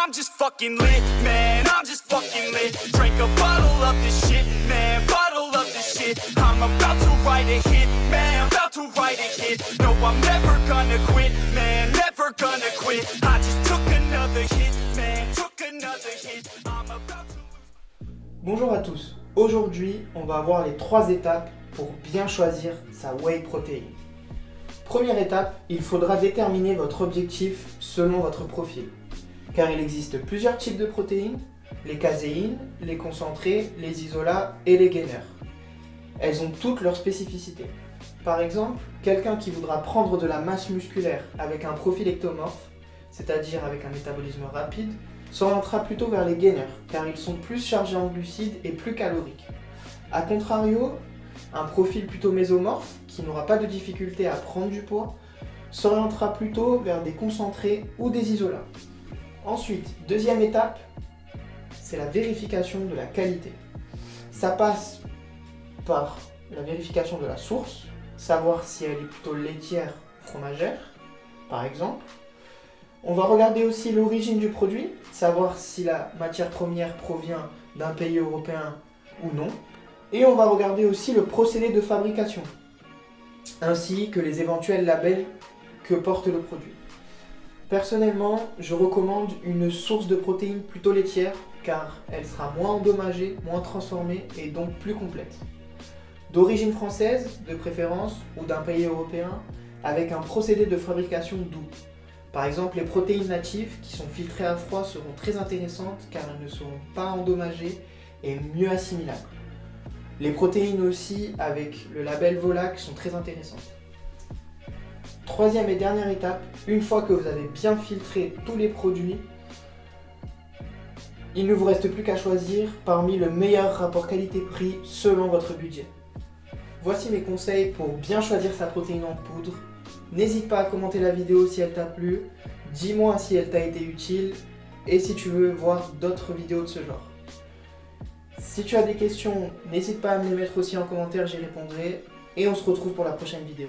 I'm just fucking lit, man, I'm just fucking lit. Drink a bottle of this shit, man, bottle of this shit. I'm about to write a hit, man, about to write a hit. No, I'm never gonna quit, man, never gonna quit. I just took another hit, man, took another hit. I'm about to... Bonjour à tous, aujourd'hui on va voir les 3 étapes pour bien choisir sa whey protein. Première étape, il faudra déterminer votre objectif selon votre profil. Car il existe plusieurs types de protéines, les caséines, les concentrés, les isolats et les gainers. Elles ont toutes leurs spécificités. Par exemple, quelqu'un qui voudra prendre de la masse musculaire avec un profil ectomorphe, c'est-à-dire avec un métabolisme rapide, s'orientera plutôt vers les gainers, car ils sont plus chargés en glucides et plus caloriques. A contrario, un profil plutôt mésomorphe, qui n'aura pas de difficulté à prendre du poids, s'orientera plutôt vers des concentrés ou des isolats. Ensuite, deuxième étape, c'est la vérification de la qualité. Ça passe par la vérification de la source, savoir si elle est plutôt laitière ou fromagère, par exemple. On va regarder aussi l'origine du produit, savoir si la matière première provient d'un pays européen ou non. Et on va regarder aussi le procédé de fabrication, ainsi que les éventuels labels que porte le produit. Personnellement, je recommande une source de protéines plutôt laitière, car elle sera moins endommagée, moins transformée et donc plus complète. D'origine française, de préférence, ou d'un pays européen, avec un procédé de fabrication doux. Par exemple, les protéines natives qui sont filtrées à froid seront très intéressantes car elles ne seront pas endommagées et mieux assimilables. Les protéines aussi avec le label Volac sont très intéressantes. Troisième et dernière étape, une fois que vous avez bien filtré tous les produits, il ne vous reste plus qu'à choisir parmi le meilleur rapport qualité-prix selon votre budget. Voici mes conseils pour bien choisir sa protéine en poudre. N'hésite pas à commenter la vidéo si elle t'a plu, dis-moi si elle t'a été utile et si tu veux voir d'autres vidéos de ce genre. Si tu as des questions, n'hésite pas à me les mettre aussi en commentaire, j'y répondrai et on se retrouve pour la prochaine vidéo.